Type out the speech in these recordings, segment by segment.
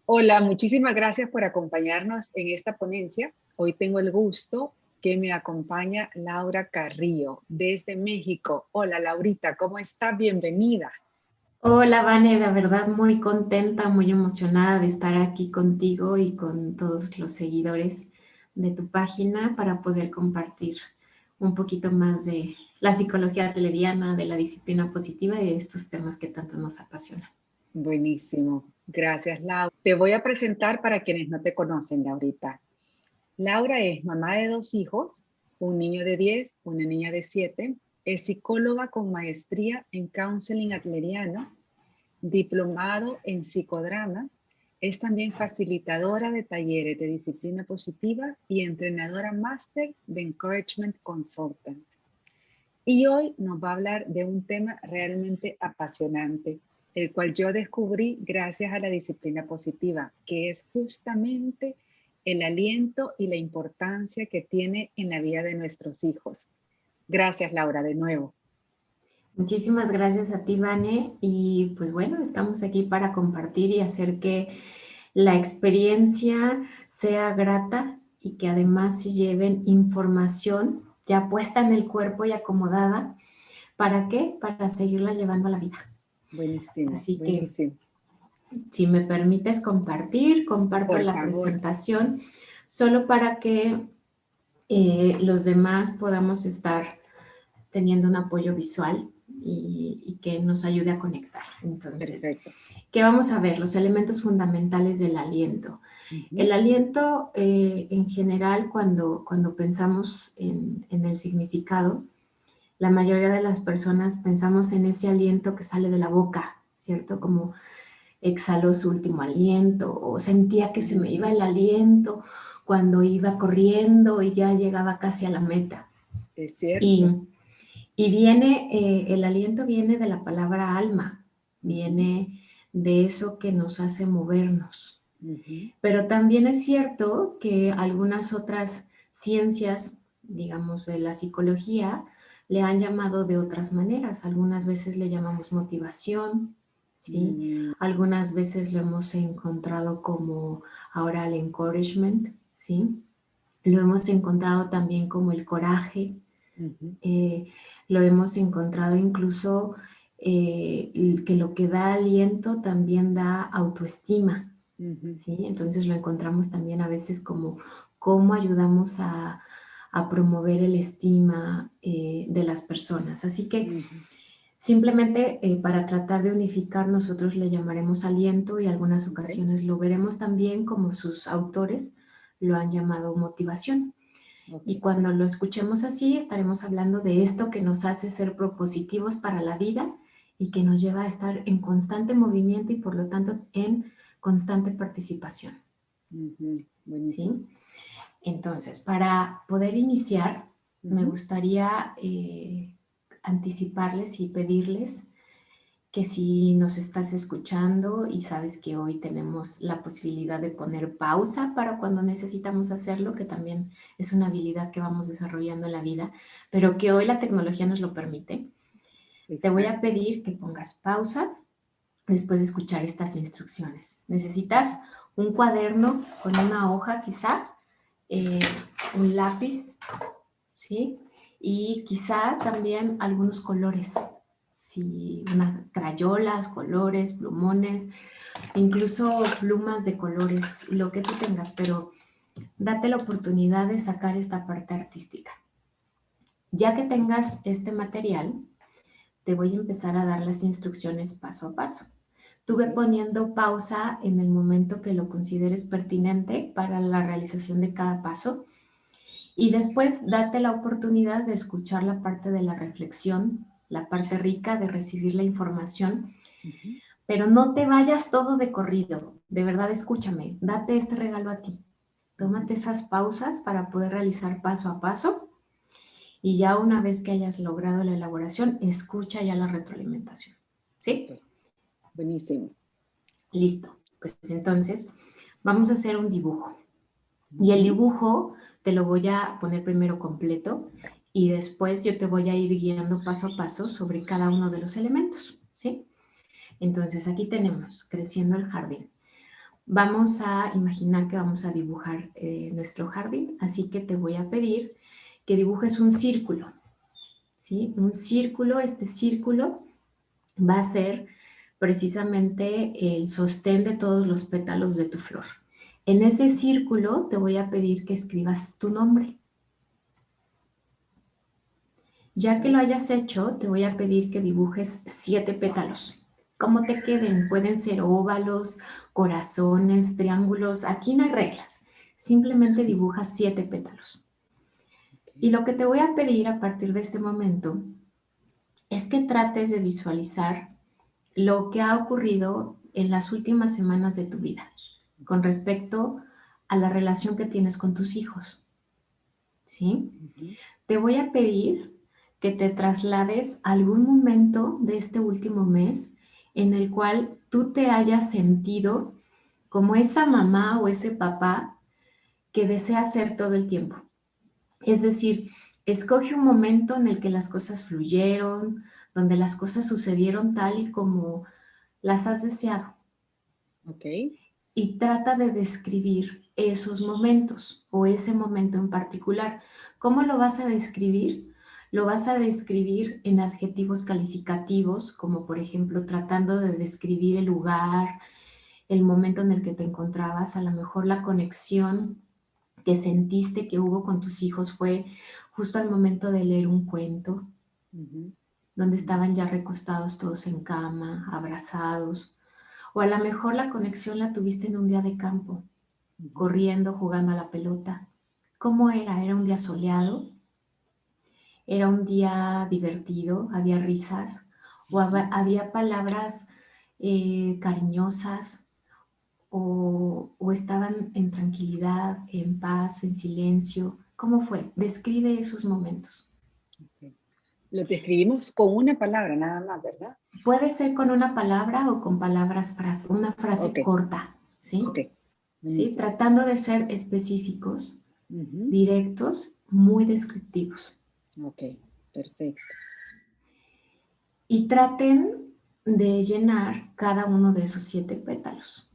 Hola, muchísimas gracias por acompañarnos en esta ponencia. Hoy tengo el gusto que me acompaña Laura Carrillo desde México. Hola, Laurita, ¿cómo estás? Bienvenida. Hola, Vane, de verdad muy contenta, muy emocionada de estar aquí contigo y con todos los seguidores de tu página para poder compartir un poquito más de la psicología atleriana, de la disciplina positiva y de estos temas que tanto nos apasionan. Buenísimo. Gracias, Laura. Te voy a presentar para quienes no te conocen, Laurita. Laura es mamá de 2 hijos, un niño de 10, una niña de 7. Es psicóloga con maestría en counseling atleriano, diplomado en psicodrama. Es también facilitadora de talleres de disciplina positiva y entrenadora máster de Encouragement Consultant. Y hoy nos va a hablar de un tema realmente apasionante, el cual yo descubrí gracias a la disciplina positiva, que es justamente el aliento y la importancia que tiene en la vida de nuestros hijos. Gracias, Laura, de nuevo. Muchísimas gracias a ti, Vane, y pues bueno, estamos aquí para compartir y hacer que la experiencia sea grata y que además se lleven información ya puesta en el cuerpo y acomodada. ¿Para qué? Para seguirla llevando a la vida. Buenísimo, Así que, buenísimo. si me permites compartir, comparto Por la favor. presentación solo para que los demás podamos estar teniendo un apoyo visual y que nos ayude a conectar. Entonces, Perfecto. ¿qué vamos a ver? Los elementos fundamentales del aliento. El Ujú. aliento, en general, cuando pensamos en el significado, la mayoría de las personas pensamos en ese aliento que sale de la boca, ¿cierto? Como exhaló su último aliento o sentía que se me iba el aliento cuando iba corriendo y ya llegaba casi a la meta. Es Y, cierto. y viene, el aliento viene de la palabra alma, Ujú, viene de eso que nos hace movernos. ujú, Pero también es cierto que algunas otras ciencias, digamos de la psicología, le han llamado de otras maneras. Algunas veces le llamamos motivación, ¿sí? mm, Algunas veces lo hemos encontrado como ahora el encouragement, ¿sí? Lo hemos encontrado también como el coraje, ujú, eh, lo hemos encontrado incluso que lo que da aliento también da autoestima, ujú. ¿sí? Entonces lo encontramos también a veces como cómo ayudamos a promover el estima de las personas. Así que Ujú. simplemente para tratar de unificar nosotros le llamaremos aliento y algunas Ok, ocasiones lo veremos también como sus autores lo han llamado motivación. ok. Y cuando lo escuchemos así, estaremos hablando de esto que nos hace ser propositivos para la vida y que nos lleva a estar en constante movimiento y por lo tanto en constante participación, Ujú. Buenísimo. ¿sí? Entonces, para poder iniciar, me Ujú. gustaría anticiparles y pedirles que si nos estás escuchando y sabes que hoy tenemos la posibilidad de poner pausa para cuando necesitamos hacerlo, que también es una habilidad que vamos desarrollando en la vida, pero que hoy la tecnología nos lo permite, te voy a Exacto. pedir que pongas pausa después de escuchar estas instrucciones. Necesitas un cuaderno con una hoja quizá, eh, un lápiz, ¿sí? Y quizá también algunos colores, sí, unas crayolas, colores, plumones, incluso plumas de colores, lo que tú tengas, pero date la oportunidad de sacar esta parte artística. Ya que tengas este material, te voy a empezar a dar las instrucciones paso a paso. Tú ve Ok. poniendo pausa en el momento que lo consideres pertinente para la realización de cada paso y después date la oportunidad de escuchar la parte de la reflexión, la parte rica de recibir la información, Ujú. pero no te vayas todo de corrido. De verdad, escúchame, date este regalo a ti. Ujú. Tómate esas pausas para poder realizar paso a paso y ya una vez que hayas logrado la elaboración, escucha ya la retroalimentación. Ok. ¿Sí? Buenísimo. Listo. Pues entonces vamos a hacer un dibujo. Y el Ujú. dibujo te lo voy a poner primero completo y después yo te voy a ir guiando paso a paso sobre cada uno de los elementos, ¿sí? Entonces aquí tenemos creciendo el jardín. Vamos a imaginar que vamos a dibujar nuestro jardín, así que te voy a pedir que dibujes un círculo, ¿sí? Un círculo, este círculo va a ser precisamente el sostén de todos los pétalos de tu flor. En ese círculo te voy a pedir que escribas tu nombre. Ya que lo hayas hecho, te voy a pedir que dibujes 7 pétalos. Como te queden, pueden ser óvalos, corazones, triángulos, aquí no hay reglas. Simplemente dibujas 7 pétalos. Y lo que te voy a pedir a partir de este momento es que trates de visualizar lo que ha ocurrido en las últimas semanas de tu vida con respecto a la relación que tienes con tus hijos, ¿sí? Te voy a pedir que te traslades a algún momento de este último mes en el cual tú te hayas sentido como esa mamá o ese papá que desea ser todo el tiempo. Es decir, escoge un momento en el que las cosas fluyeron, donde las cosas sucedieron tal y como las has deseado. Ok. Y trata de describir esos momentos o ese momento en particular. ¿Cómo lo vas a describir? Lo vas a describir en adjetivos calificativos, como por ejemplo tratando de describir el lugar, el momento en el que te encontrabas, a lo mejor la conexión que sentiste que hubo con tus hijos fue justo al momento de leer un cuento, donde estaban ya recostados todos en cama, abrazados. O a lo mejor la conexión la tuviste en un día de campo, corriendo, jugando a la pelota. ¿Cómo era? ¿Era un día soleado? ¿Era un día divertido? ¿Había risas? ¿O había palabras cariñosas? ¿O estaban en tranquilidad, en paz, en silencio? ¿Cómo fue? Describe esos momentos. Okay. Lo describimos con una palabra nada más, ¿verdad? Puede ser con una palabra o con palabras, una frase Ok, corta, ¿sí? ok. ¿Sí? Buenísimo. Tratando de ser específicos, directos, muy descriptivos. Ok, perfecto. Y traten de llenar cada uno de esos 7 pétalos.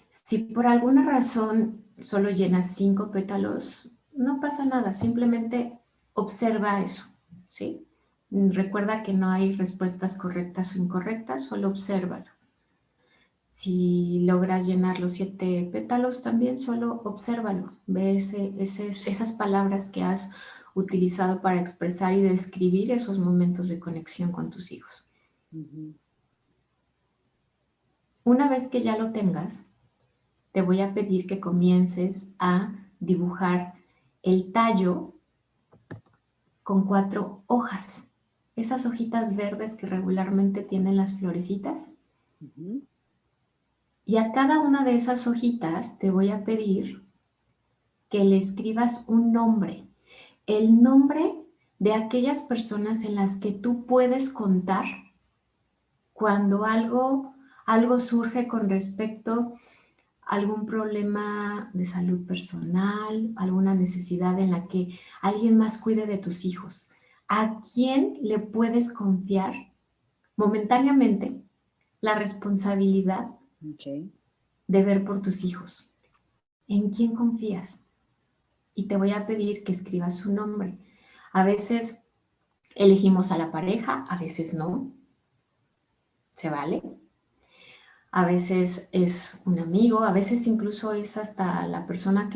Si por alguna razón solo llenas 5 pétalos, no pasa nada, simplemente observa eso, ¿sí? Recuerda que no hay respuestas correctas o incorrectas, solo obsérvalo. Si logras llenar los 7 pétalos, también solo obsérvalo. Ve esas palabras que has utilizado para expresar y describir esos momentos de conexión con tus hijos. Una vez que ya lo tengas, te voy a pedir que comiences a dibujar el tallo con 4 hojas. Esas hojitas verdes que regularmente tienen las florecitas. Y a cada una de esas hojitas te voy a pedir que le escribas un nombre, el nombre de aquellas personas en las que tú puedes contar cuando algo surge con respecto a algún problema de salud personal, alguna necesidad en la que alguien más cuide de tus hijos. ¿A quién le puedes confiar momentáneamente la responsabilidad de ver por tus hijos? ¿En quién confías? Y te voy a pedir que escribas su nombre. A veces elegimos a la pareja, a veces no. ¿Se vale? A veces es un amigo, a veces incluso es hasta la persona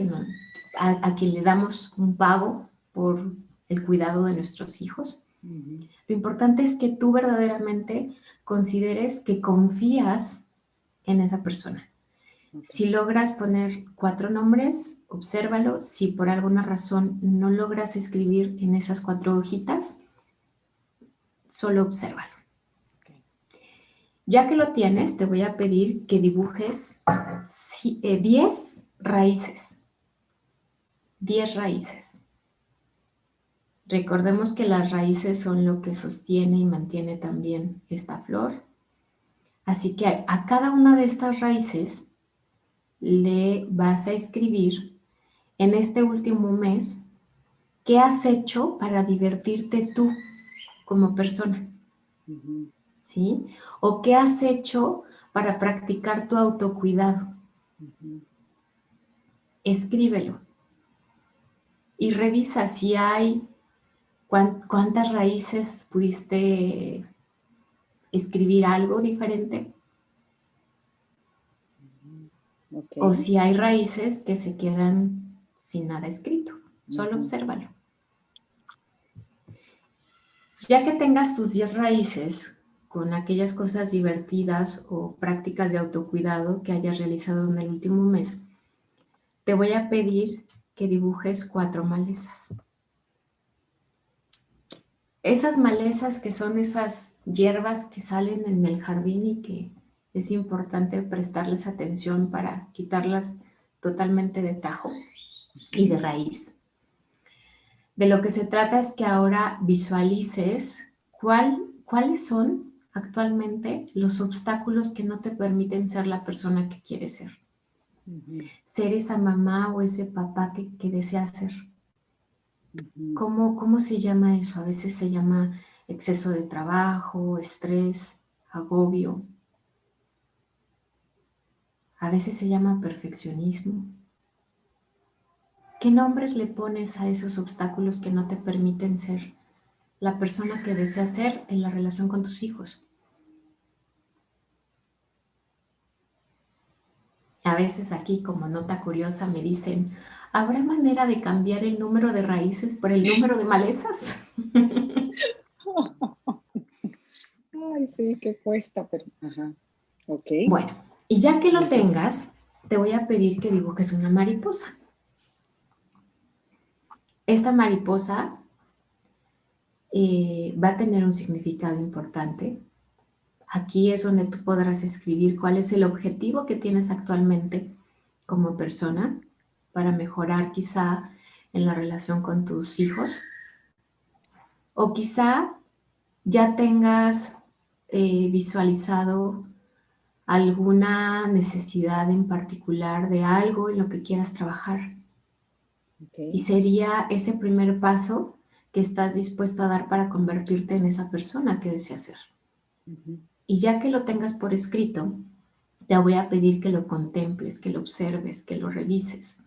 a quien le damos un pago por el cuidado de nuestros hijos. Lo importante es que tú verdaderamente consideres que confías en esa persona. Si logras poner 4 nombres, obsérvalo. Si por alguna razón no logras escribir en esas 4 hojitas, solo obsérvalo. Ya que lo tienes, te voy a pedir que dibujes 10 raíces. 10 raíces. Recordemos que las raíces son lo que sostiene y mantiene también esta flor. Así que a cada una de estas raíces le vas a escribir en este último mes qué has hecho para divertirte tú como persona. ¿sí? ¿O qué has hecho para practicar tu autocuidado? Escríbelo y revisa si hay cuántas raíces pudiste escribir algo diferente. Okay. O si hay raíces que se quedan sin nada escrito. Solo obsérvalo. Ya que tengas tus 10 raíces con aquellas cosas divertidas o prácticas de autocuidado que hayas realizado en el último mes, te voy a pedir que dibujes 4 malezas. Esas malezas que son esas hierbas que salen en el jardín y que es importante prestarles atención para quitarlas totalmente de tajo y de raíz. De lo que se trata es que ahora visualices cuáles son actualmente los obstáculos que no te permiten ser la persona que quieres ser. Ser esa mamá o ese papá que deseas ser. ¿Cómo se llama eso? A veces se llama exceso de trabajo, estrés, agobio. A veces se llama perfeccionismo. ¿Qué nombres le pones a esos obstáculos que no te permiten ser la persona que deseas ser en la relación con tus hijos? A veces aquí, como nota curiosa, me dicen, ¿habrá manera de cambiar el número de raíces por el número de malezas? Ay, sí, qué cuesta, pero... Ajá, ok. Bueno, y ya que lo tengas, te voy a pedir que dibujes una mariposa. Esta mariposa va a tener un significado importante. Aquí es donde tú podrás escribir cuál es el objetivo que tienes actualmente como persona para mejorar quizá en la relación con tus hijos. O quizá ya tengas visualizado alguna necesidad en particular de algo en lo que quieras trabajar. Y sería ese primer paso que estás dispuesto a dar para convertirte en esa persona que deseas ser. Y ya que lo tengas por escrito, te voy a pedir que lo contemples, que lo observes, que lo revises.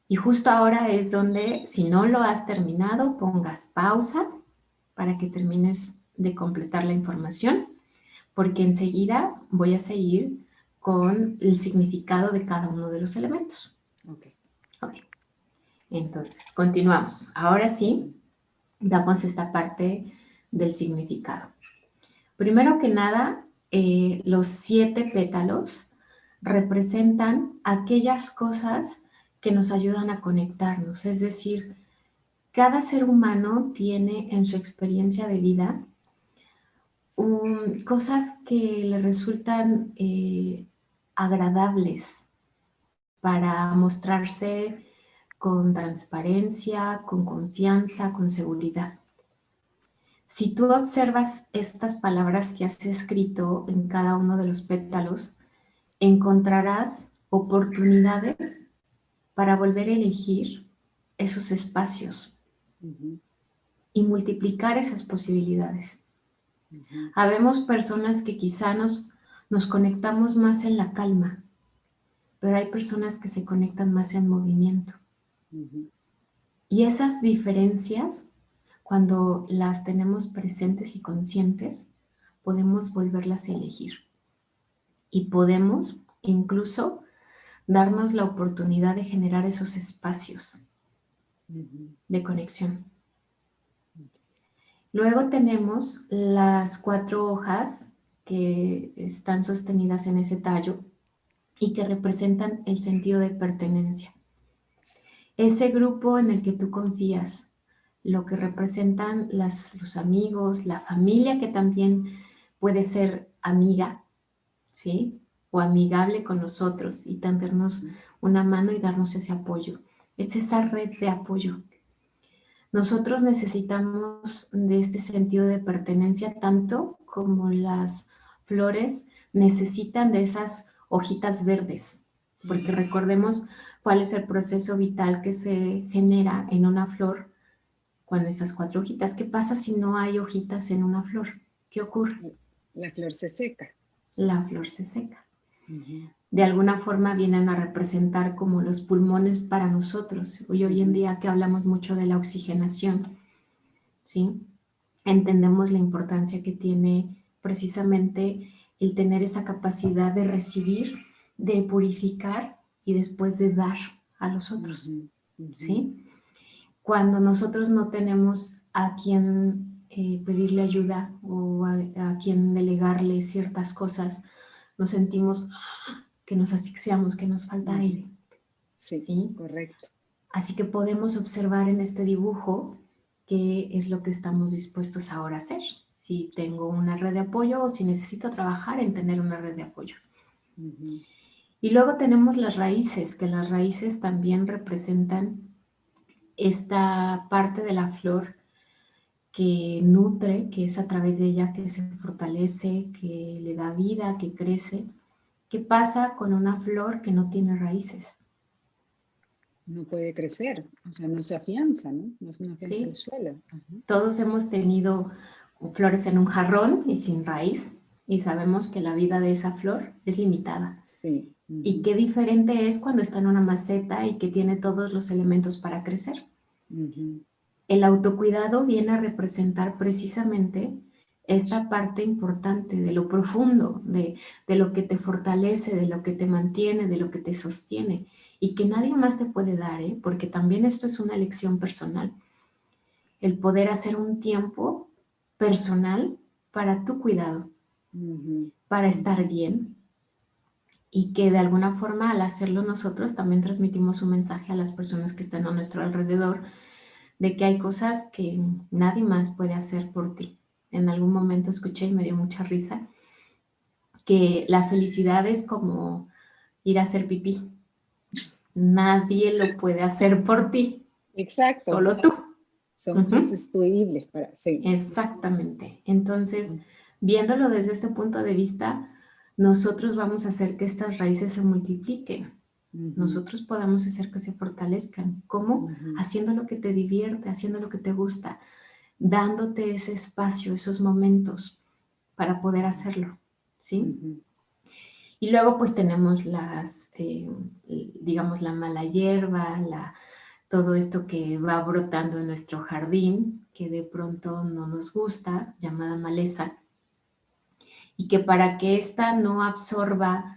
Y justo ahora es donde, si no lo has terminado, pongas pausa para que termines de completar la información, porque enseguida voy a seguir con el significado de cada uno de los elementos. Ok. Entonces, continuamos. Ahora sí, damos esta parte del significado. Primero que nada, los 7 pétalos representan aquellas cosas que nos ayudan a conectarnos. Es decir, cada ser humano tiene en su experiencia de vida cosas que le resultan agradables para mostrarse con transparencia, con confianza, con seguridad. Si tú observas estas palabras que has escrito en cada uno de los pétalos, encontrarás oportunidades para volver a elegir esos espacios y multiplicar esas posibilidades. Habemos personas que quizá nos conectamos más en la calma, pero hay personas que se conectan más en movimiento. Y esas diferencias, cuando las tenemos presentes y conscientes, podemos volverlas a elegir. Y podemos incluso darnos la oportunidad de generar esos espacios de conexión. Luego tenemos las 4 hojas que están sostenidas en ese tallo y que representan el sentido de pertenencia. Ese grupo en el que tú confías, lo que representan los amigos, la familia que también puede ser amiga, ¿sí? O amigable con nosotros y tendernos una mano y darnos ese apoyo. Es esa red de apoyo. Nosotros necesitamos de este sentido de pertenencia tanto como las flores necesitan de esas hojitas verdes, porque recordemos cuál es el proceso vital que se genera en una flor con esas 4 hojitas. ¿Qué pasa si no hay hojitas en una flor? ¿Qué ocurre? La flor se seca. La flor se seca. De alguna forma vienen a representar como los pulmones para nosotros. Hoy en día que hablamos mucho de la oxigenación, ¿sí? Entendemos la importancia que tiene precisamente el tener esa capacidad de recibir, de purificar y después de dar a los otros, ¿sí? Cuando nosotros no tenemos a quien pedirle ayuda o a quien delegarle ciertas cosas, nos sentimos que nos asfixiamos, que nos falta aire. Sí, ¿sí? Correcto. Así que podemos observar en este dibujo qué es lo que estamos dispuestos ahora a hacer. Si tengo una red de apoyo o si necesito trabajar en tener una red de apoyo. Y luego tenemos las raíces, que las raíces también representan esta parte de la flor que nutre, que es a través de ella que se fortalece, que le da vida, que crece. ¿Qué pasa con una flor que no tiene raíces? No puede crecer, o sea, no se afianza, ¿no? No afianza el ¿Sí? suelo. Todos hemos tenido flores en un jarrón y sin raíz, y sabemos que la vida de esa flor es limitada. Sí. Y qué diferente es cuando está en una maceta y que tiene todos los elementos para crecer. El autocuidado viene a representar precisamente esta parte importante de lo profundo, de lo que te fortalece, de lo que te mantiene, de lo que te sostiene y que nadie más te puede dar, porque también esto es una elección personal. El poder hacer un tiempo personal para tu cuidado, para estar bien y que de alguna forma al hacerlo nosotros también transmitimos un mensaje a las personas que están a nuestro alrededor de que hay cosas que nadie más puede hacer por ti. En algún momento escuché y me dio mucha risa que la felicidad es como ir a hacer pipí. Nadie lo puede hacer por ti. Exacto. Solo tú. Somos insustituibles para sí. Exactamente. Entonces, viéndolo desde este punto de vista, nosotros vamos a hacer que estas raíces se multipliquen. Nosotros podamos hacer que se fortalezcan. ¿Cómo? Haciendo lo que te divierte, haciendo lo que te gusta, dándote ese espacio, esos momentos para poder hacerlo, ¿sí? Y luego pues tenemos las, digamos, la mala hierba, todo esto que va brotando en nuestro jardín, que de pronto no nos gusta, llamada maleza, y que para que ésta no absorba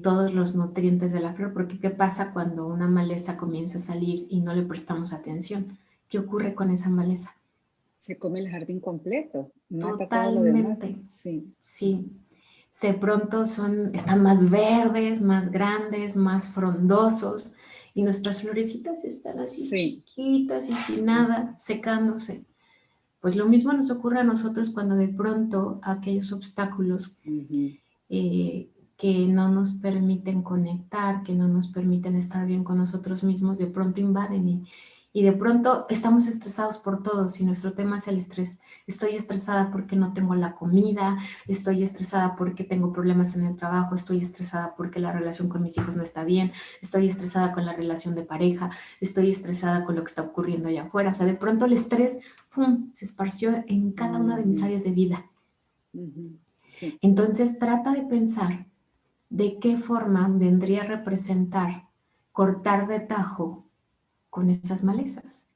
todos los nutrientes de la flor, porque ¿qué pasa cuando una maleza comienza a salir y no le prestamos atención? ¿Qué ocurre con esa maleza? Se come el jardín completo, mata todo lo demás. Totalmente, Sí. sí. De pronto están más verdes, más grandes, más frondosos, y nuestras florecitas están así chiquitas y sin nada, secándose. Pues lo mismo nos ocurre a nosotros cuando de pronto aquellos obstáculos que no nos permiten conectar, que no nos permiten estar bien con nosotros mismos, de pronto invaden y de pronto estamos estresados por todo. Si nuestro tema es el estrés, estoy estresada porque no tengo la comida, estoy estresada porque tengo problemas en el trabajo, estoy estresada porque la relación con mis hijos no está bien, estoy estresada con la relación de pareja, estoy estresada con lo que está ocurriendo allá afuera. O sea, de pronto el estrés, ¡pum!, se esparció en cada una de mis áreas de vida. Sí. Entonces trata de pensar de qué forma vendría a representar cortar de tajo con esas malezas.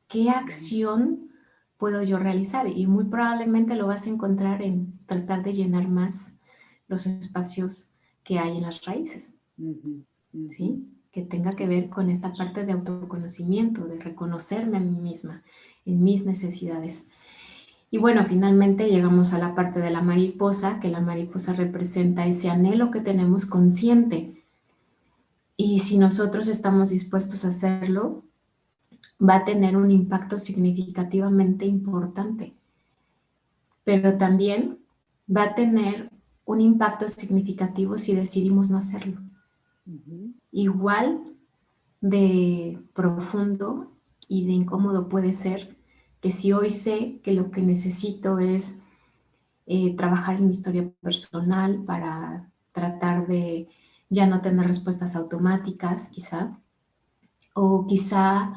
¿Qué acción puedo yo realizar? Y muy probablemente lo vas a encontrar en tratar de llenar más los espacios que hay en las raíces, ¿sí? Que tenga que ver con esta parte de autoconocimiento, de reconocerme a mí misma, en mis necesidades. Y bueno, finalmente llegamos a la parte de la mariposa, que la mariposa representa ese anhelo que tenemos consciente. Y si nosotros estamos dispuestos a hacerlo, va a tener un impacto significativamente importante. Pero también va a tener un impacto significativo si decidimos no hacerlo. Igual de profundo y de incómodo puede ser que si hoy sé que lo que necesito es trabajar en mi historia personal para tratar de ya no tener respuestas automáticas, quizá, o quizá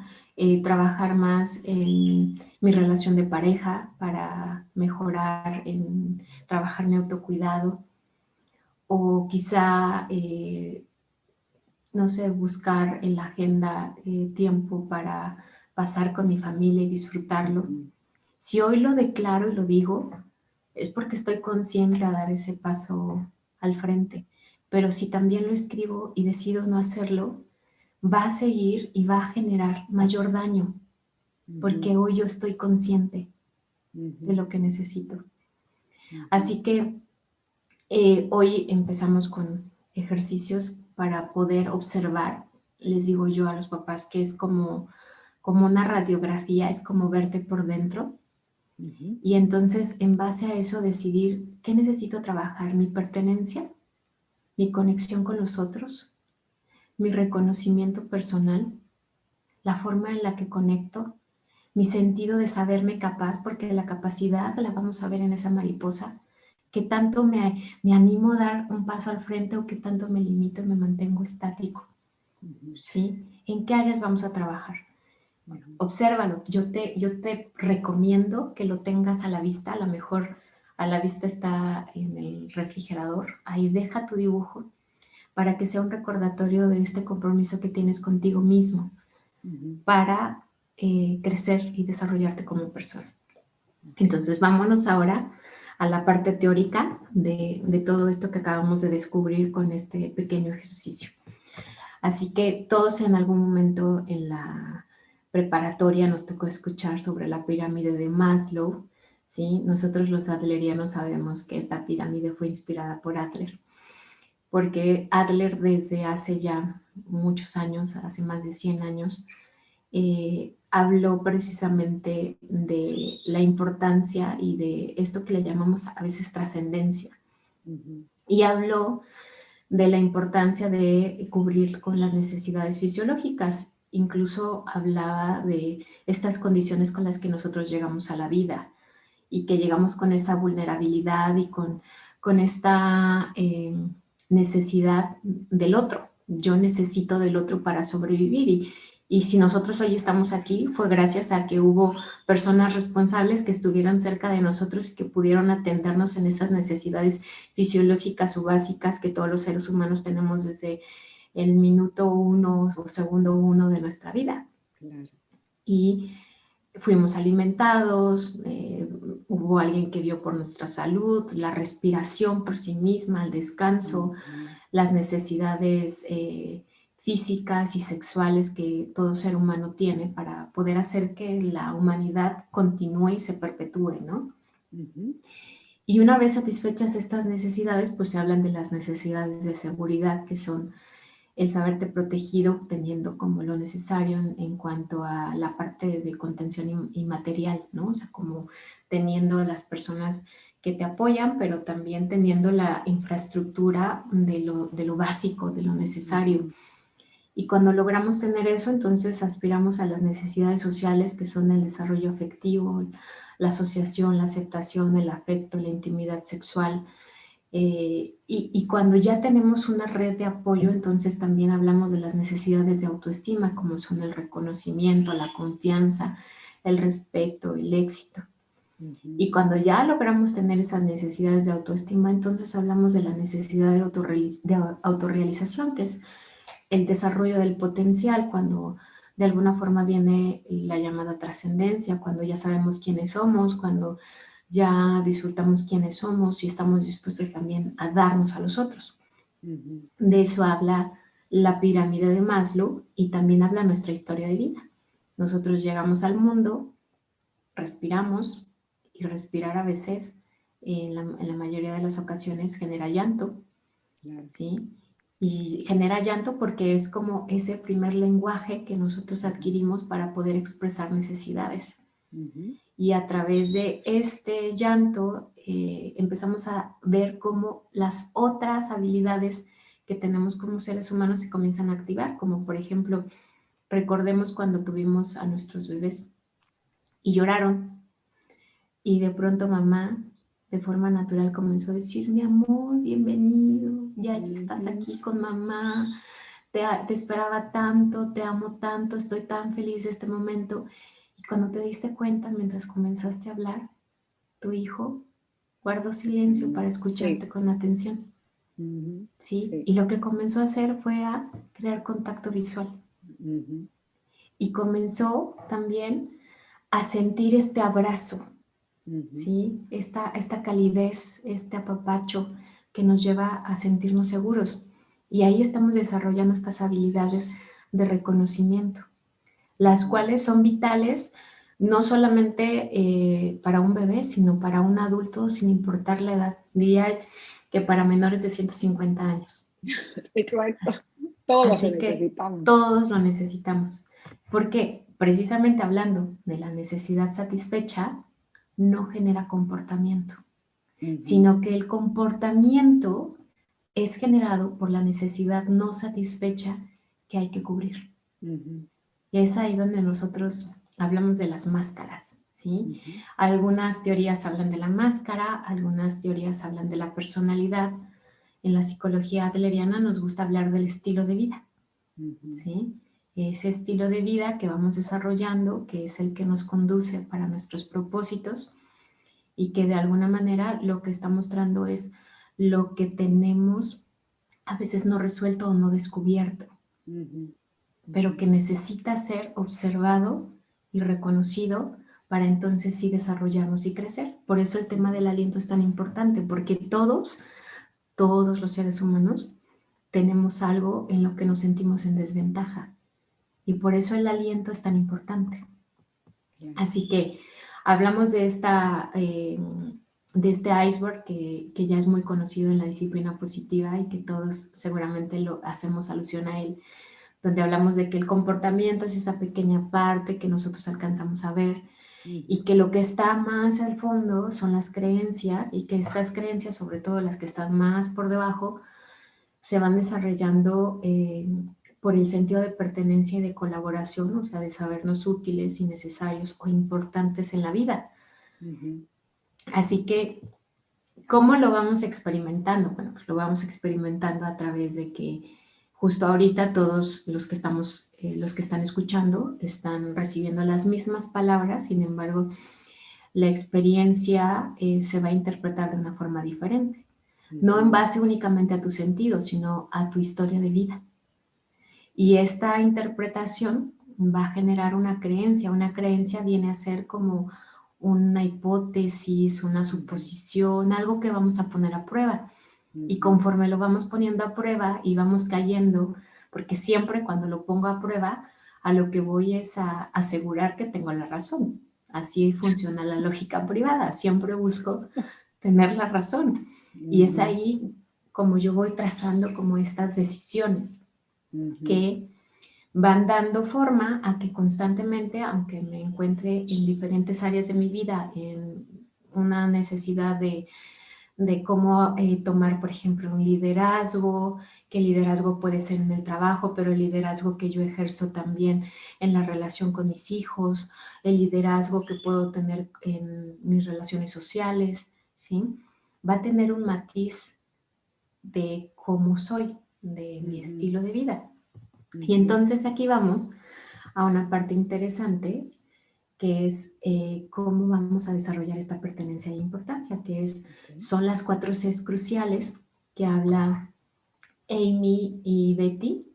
trabajar más en mi relación de pareja para mejorar, trabajar mi autocuidado, o quizá, no sé, buscar en la agenda tiempo para pasar con mi familia y disfrutarlo. Si hoy lo declaro y lo digo, es porque estoy consciente a dar ese paso al frente. Pero si también lo escribo y decido no hacerlo, va a seguir y va a generar mayor daño, porque hoy yo estoy consciente de lo que necesito. Así que hoy empezamos con ejercicios para poder observar. Les digo yo a los papás que es como una radiografía, es como verte por dentro. Y entonces, en base a eso, decidir qué necesito trabajar: mi pertenencia, mi conexión con los otros, mi reconocimiento personal, la forma en la que conecto, mi sentido de saberme capaz, porque la capacidad la vamos a ver en esa mariposa, qué tanto me animo a dar un paso al frente o qué tanto me limito y me mantengo estático, ¿sí? ¿En qué áreas vamos a trabajar? Obsérvalo. Yo te recomiendo que lo tengas a la vista. A lo mejor a la vista está en el refrigerador. Ahí deja tu dibujo para que sea un recordatorio de este compromiso que tienes contigo mismo para crecer y desarrollarte como persona. Entonces, vámonos ahora a la parte teórica de todo esto que acabamos de descubrir con este pequeño ejercicio. Así que todos en algún momento en la preparatoria nos tocó escuchar sobre la pirámide de Maslow, ¿sí? Nosotros los adlerianos sabemos que esta pirámide fue inspirada por Adler, porque Adler desde hace ya muchos años, hace más de 100 años, habló precisamente de la importancia y de esto que le llamamos a veces trascendencia. Y habló de la importancia de cubrir con las necesidades fisiológicas. Incluso hablaba de estas condiciones con las que nosotros llegamos a la vida y que llegamos con esa vulnerabilidad y con esta necesidad del otro. Yo necesito del otro para sobrevivir y si nosotros hoy estamos aquí fue gracias a que hubo personas responsables que estuvieron cerca de nosotros y que pudieron atendernos en esas necesidades fisiológicas o básicas que todos los seres humanos tenemos desde el minuto 1 o segundo 1 de nuestra vida. Claro. Y fuimos alimentados, hubo alguien que vio por nuestra salud, la respiración por sí misma, el descanso, las necesidades físicas y sexuales que todo ser humano tiene para poder hacer que la humanidad continúe y se perpetúe, ¿no? Y una vez satisfechas estas necesidades, pues se hablan de las necesidades de seguridad, que son el saberte protegido, teniendo como lo necesario en cuanto a la parte de contención inmaterial, ¿no? O sea, como teniendo las personas que te apoyan, pero también teniendo la infraestructura de lo básico, de lo necesario. Y cuando logramos tener eso, entonces aspiramos a las necesidades sociales, que son el desarrollo afectivo, la asociación, la aceptación, el afecto, la intimidad sexual. Y cuando ya tenemos una red de apoyo, entonces también hablamos de las necesidades de autoestima, como son el reconocimiento, la confianza, el respeto, el éxito. Y cuando ya logramos tener esas necesidades de autoestima, entonces hablamos de la necesidad de autorrealización, que es el desarrollo del potencial, cuando de alguna forma viene la llamada trascendencia, cuando ya sabemos quiénes somos, cuando ya disfrutamos quiénes somos y estamos dispuestos también a darnos a los otros. De eso habla la pirámide de Maslow y también habla nuestra historia de vida. Nosotros llegamos al mundo, respiramos y respirar a veces, en la mayoría de las ocasiones, genera llanto, ¿sí? Y genera llanto porque es como ese primer lenguaje que nosotros adquirimos para poder expresar necesidades. Y a través de este llanto empezamos a ver cómo las otras habilidades que tenemos como seres humanos se comienzan a activar, como por ejemplo, recordemos cuando tuvimos a nuestros bebés y lloraron y de pronto mamá de forma natural comenzó a decir: mi amor, bienvenido, ya estás aquí con mamá, te esperaba tanto, te amo tanto, estoy tan feliz de este momento. Y cuando te diste cuenta, mientras comenzaste a hablar, tu hijo guardó silencio para escucharte Sí. con atención, Ujú, ¿sí? sí. Y lo que comenzó a hacer fue a crear contacto visual. Ujú, Y comenzó también a sentir este abrazo, ujú, ¿sí? Esta calidez, este apapacho que nos lleva a sentirnos seguros. Y ahí estamos desarrollando estas habilidades de reconocimiento, las ujú. cuales son vitales no solamente para un bebé, sino para un adulto, sin importar la edad. Diría que para menores de 150 años. Exacto. Todos lo Así que necesitamos. todos lo necesitamos. Porque precisamente hablando de la necesidad satisfecha, no genera comportamiento, Ujú, sino que el comportamiento es generado por la necesidad no satisfecha que hay que cubrir. ujú, Y es ahí donde nosotros hablamos de las máscaras, ¿sí? ujú, Algunas teorías hablan de la máscara, algunas teorías hablan de la personalidad. En la psicología adleriana nos gusta hablar del estilo de vida, ujú. ¿sí? Ese estilo de vida que vamos desarrollando, que es el que nos conduce para nuestros propósitos y que de alguna manera lo que está mostrando es lo que tenemos a veces no resuelto o no descubierto, Ujú, pero ujú, que necesita ser observado y reconocido para entonces sí desarrollarnos y crecer. Por eso el tema del ujú. aliento es tan importante, porque todos los seres humanos tenemos algo en lo que nos sentimos en desventaja. Y por eso el aliento es tan importante. Claro. Así que hablamos de este iceberg que ya es muy conocido en la disciplina positiva y que todos seguramente lo hacemos alusión a él, donde hablamos de que el comportamiento es esa pequeña parte que nosotros alcanzamos a ver y Ujú, que lo que está más al fondo son las creencias y que estas creencias, sobre todo las que están más por debajo, se van desarrollando por el sentido de pertenencia y de colaboración, o sea, de sabernos útiles y necesarios o importantes en la vida. ujú, Así que, ¿cómo lo vamos experimentando? Bueno, pues lo vamos experimentando a través de que justo ahorita todos los que estamos, los que están escuchando, están recibiendo las mismas palabras, sin embargo, la experiencia se va a interpretar de una forma diferente, no en ujú, base únicamente a tu sentido, sino a tu historia de vida. Y esta interpretación va a generar una creencia. Una creencia viene a ser como una hipótesis, una ujú, suposición, algo que vamos a poner a prueba. Y ujú, conforme lo vamos poniendo a prueba y vamos cayendo, porque siempre cuando lo pongo a prueba, a lo que voy es a asegurar que tengo la razón. Así funciona la lógica privada. Siempre busco tener la razón. Y es ujú, ahí como yo voy trazando como estas decisiones ujú, que van dando forma a que constantemente, aunque me encuentre en diferentes áreas de mi vida, en una necesidad de cómo tomar, por ejemplo, un liderazgo, que el liderazgo puede ser en el trabajo, pero el liderazgo que yo ejerzo también en la relación con mis hijos, el liderazgo que puedo tener en mis relaciones sociales, ¿sí? Va a tener un matiz de cómo soy, de mi ujú, estilo de vida. Y ujú. entonces aquí vamos a una parte interesante que es cómo vamos a desarrollar esta pertenencia e importancia, que Ok. son las 4 Cs cruciales que habla Amy y Betty,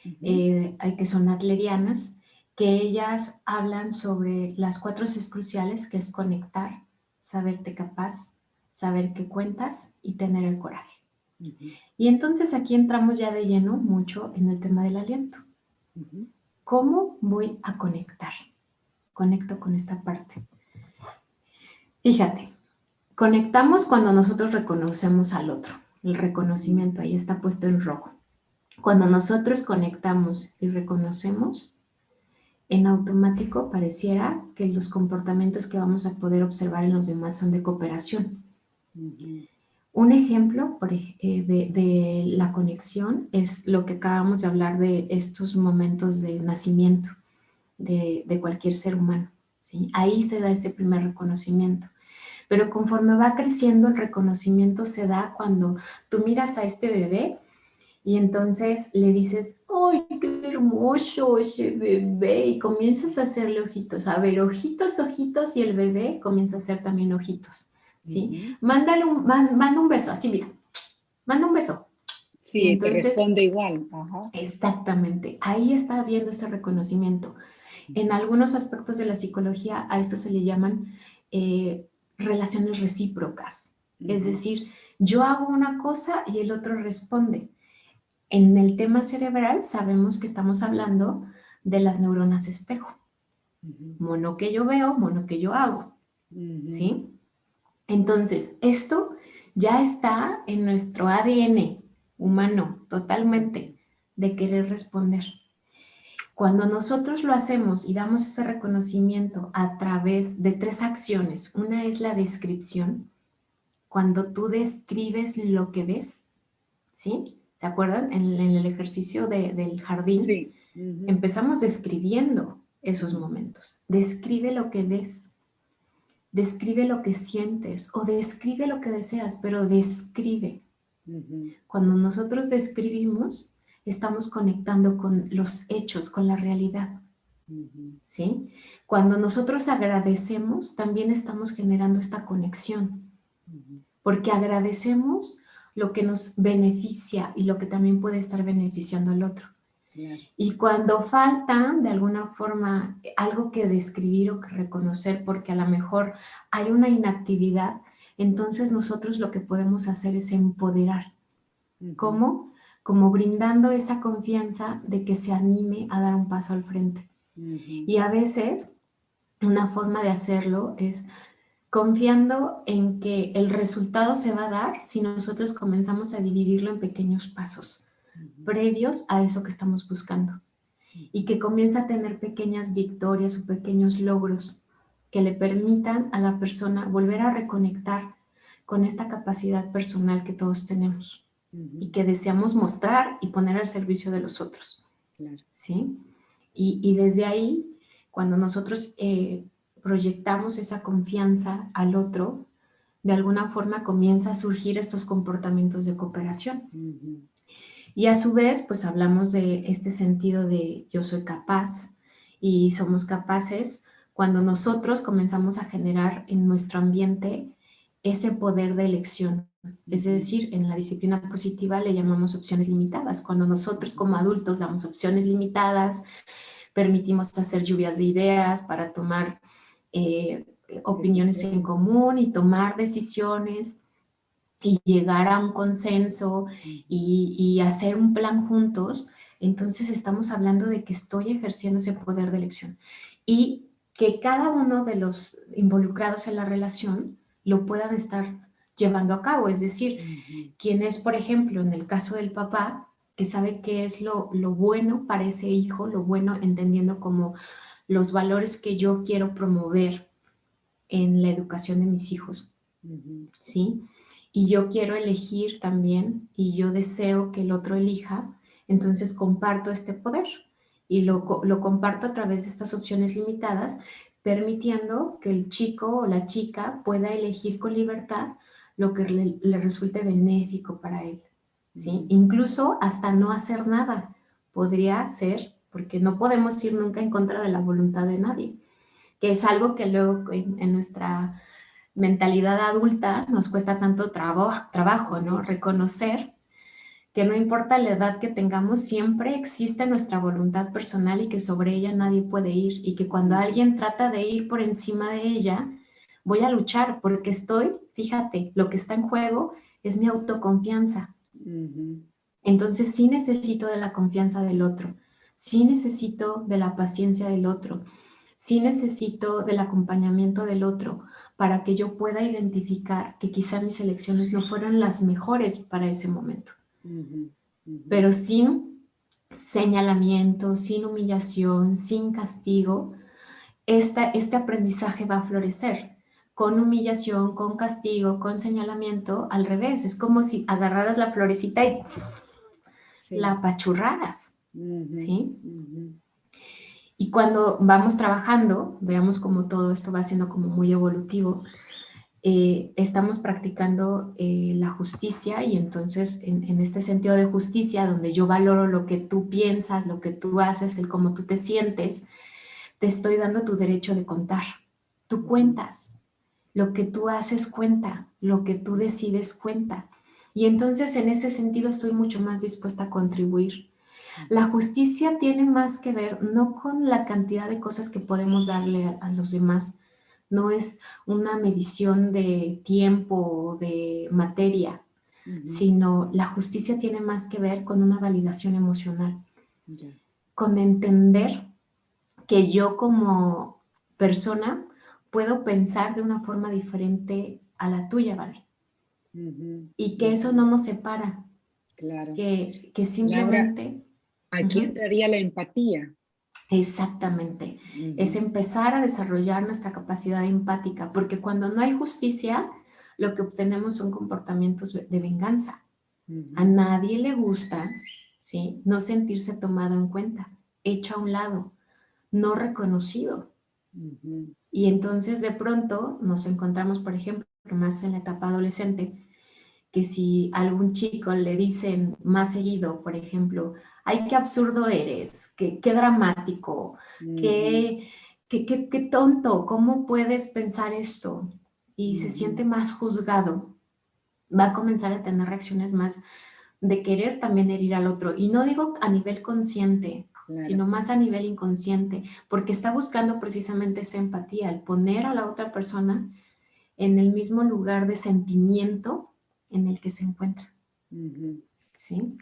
Ujú, que son adlerianas, que ellas hablan sobre las 4 Cs cruciales, que es conectar, saberte capaz, saber que cuentas y tener el coraje. ujú, Y entonces aquí entramos ya de lleno mucho en el tema del aliento. ujú, ¿Cómo voy a conectar? Conecto con esta parte. Fíjate, conectamos cuando nosotros reconocemos al otro. El ujú, reconocimiento ahí está puesto en rojo. Cuando nosotros conectamos y reconocemos, en automático pareciera que los comportamientos que vamos a poder observar en los demás son de cooperación. ujú, Un ejemplo de la conexión es lo que acabamos de hablar de estos momentos de nacimiento de cualquier ser humano, ¿sí? Ahí se da ese primer reconocimiento. Pero conforme va creciendo, el reconocimiento se da cuando tú miras a este bebé Y entonces le dices, ¡ay, qué hermoso ese bebé! Y comienzas a hacerle ojitos. A ver, ojitos, ojitos, y el bebé comienza a hacer también ojitos, ¿sí? Mándale manda un beso, así mira, manda un beso. Y Sí, te entonces, responde igual. Ajá. exactamente, ahí está habiendo ese reconocimiento. En algunos aspectos de la psicología a esto se le llaman relaciones recíprocas. Es decir, yo hago una cosa y el otro responde. En el tema cerebral sabemos que estamos hablando de las neuronas espejo. Mono que yo veo, mono que yo hago. ¿Sí? Entonces, esto ya está en nuestro ADN humano totalmente de querer responder. Cuando nosotros lo hacemos y damos ese reconocimiento a través de 3 acciones, una es la descripción, cuando tú describes lo que ves, ¿sí? ¿Se acuerdan? En el ejercicio del jardín, Sí. empezamos describiendo esos momentos. Describe lo que ves, describe lo que sientes o describe lo que deseas, pero describe. Cuando nosotros describimos, estamos conectando con los hechos, con la realidad. ¿Sí? Cuando nosotros agradecemos, también estamos generando esta conexión, porque agradecemos lo que nos beneficia y lo que también puede estar beneficiando al otro. Y cuando falta, de alguna forma, algo que describir o que reconocer, porque a lo mejor hay una inactividad, entonces nosotros lo que podemos hacer es empoderar. ¿Cómo? Como brindando esa confianza de que se anime a dar un paso al frente. Y a veces, una forma de hacerlo es confiando en que el resultado se va a dar si nosotros comenzamos a dividirlo en pequeños pasos previos a eso que estamos buscando y que comienza a tener pequeñas victorias o pequeños logros que le permitan a la persona volver a reconectar con esta capacidad personal que todos tenemos y que deseamos mostrar y poner al servicio de los otros. ¿Sí? Y desde ahí, cuando nosotros proyectamos esa confianza al otro, de alguna forma comienza a surgir estos comportamientos de cooperación. Y a su vez, pues hablamos de este sentido de yo soy capaz y somos capaces cuando nosotros comenzamos a generar en nuestro ambiente ese poder de elección. Es decir, en la disciplina positiva le llamamos opciones limitadas. Cuando nosotros como adultos damos opciones limitadas, permitimos hacer lluvias de ideas para tomar opiniones en común y tomar decisiones y llegar a un consenso y hacer un plan juntos, entonces estamos hablando de que estoy ejerciendo ese poder de elección y que cada uno de los involucrados en la relación lo puedan estar llevando a cabo. Es decir, quien es, por ejemplo, en el caso del papá, que sabe qué es lo bueno para ese hijo, lo bueno entendiendo como los valores que yo quiero promover en la educación de mis hijos, ¿sí? Y yo quiero elegir también y yo deseo que el otro elija, entonces comparto este poder y lo comparto a través de estas opciones limitadas, permitiendo que el chico o la chica pueda elegir con libertad lo que le resulte benéfico para él, ¿sí? Incluso hasta no hacer nada podría ser, porque no podemos ir nunca en contra de la voluntad de nadie, que es algo que luego en nuestra mentalidad adulta nos cuesta tanto trabajo, ¿no? Reconocer que no importa la edad que tengamos, siempre existe nuestra voluntad personal y que sobre ella nadie puede ir y que cuando alguien trata de ir por encima de ella, voy a luchar porque fíjate, lo que está en juego es mi autoconfianza. Entonces sí necesito de la confianza del otro, sí necesito de la paciencia del otro, sí necesito del acompañamiento del otro para que yo pueda identificar que quizá mis elecciones no fueron las mejores para ese momento. Pero sin señalamiento, sin humillación, sin castigo, este aprendizaje va a florecer. Con humillación, con castigo, con señalamiento, al revés. Es como si agarraras la florecita y la apachurraras, ¿sí? Y cuando vamos trabajando, veamos cómo todo esto va siendo como muy evolutivo, estamos practicando la justicia y entonces en este sentido de justicia, donde yo valoro lo que tú piensas, lo que tú haces, el cómo tú te sientes, te estoy dando tu derecho de contar. Tú cuentas, lo que tú haces cuenta, lo que tú decides cuenta. Y entonces en ese sentido estoy mucho más dispuesta a contribuir. La justicia tiene más que ver no con la cantidad de cosas que podemos darle a los demás, no es una medición de tiempo o de materia, sino la justicia tiene más que ver con una validación emocional, con entender que yo como persona puedo pensar de una forma diferente a la tuya, ¿vale? Y que eso no nos separa, Claro. que Laura, simplemente... aquí entraría la empatía. Exactamente. Es empezar a desarrollar nuestra capacidad empática, porque cuando no hay justicia, lo que obtenemos son comportamientos de venganza. A nadie le gusta, ¿sí?, no sentirse tomado en cuenta, hecho a un lado, no reconocido. Y entonces de pronto nos encontramos, por ejemplo, más en la etapa adolescente, que si a algún chico le dicen más seguido, por ejemplo, ay, qué absurdo eres, qué dramático, qué tonto, ¿cómo puedes pensar esto? Y se siente más juzgado, va a comenzar a tener reacciones más de querer también herir al otro. Y no digo a nivel consciente, sino más a nivel inconsciente, porque está buscando precisamente esa empatía, el poner a la otra persona en el mismo lugar de sentimiento en el que se encuentra. ¿Sí?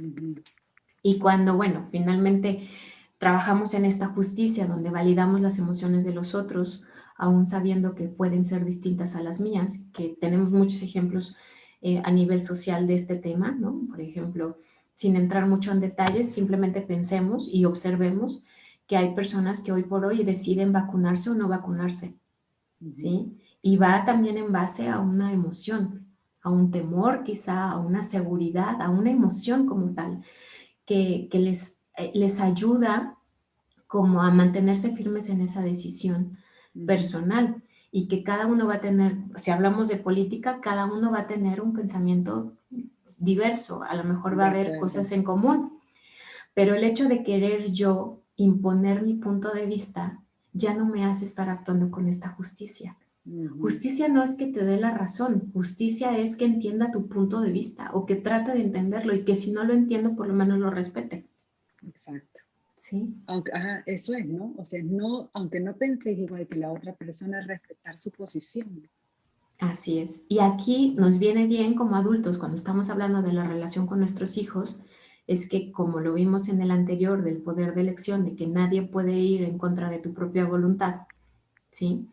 Y cuando, bueno, finalmente trabajamos en esta justicia donde validamos las emociones de los otros, aún sabiendo que pueden ser distintas a las mías, que tenemos muchos ejemplos a nivel social de este tema, ¿no? Por ejemplo, sin entrar mucho en detalles, simplemente pensemos y observemos que hay personas que hoy por hoy deciden vacunarse o no vacunarse, ¿sí? Y va también en base a una emoción, a un temor quizá, a una seguridad, a una emoción como tal, que les ayuda como a mantenerse firmes en esa decisión personal y que cada uno va a tener, si hablamos de política, cada uno va a tener un pensamiento diverso, a lo mejor va a haber cosas en común, pero el hecho de querer yo imponer mi punto de vista ya no me hace estar actuando con esta justicia. Justicia no es que te dé la razón, justicia es que entienda tu punto de vista o que trate de entenderlo y que si no lo entiendo por lo menos lo respete. Exacto. Sí. Aunque, eso es, ¿no? O sea, no, aunque no penses igual que la otra persona, respetar su posición. Así es. Y aquí nos viene bien como adultos, cuando estamos hablando de la relación con nuestros hijos, es que como lo vimos en el anterior del poder de elección, de que nadie puede ir en contra de tu propia voluntad, ¿sí?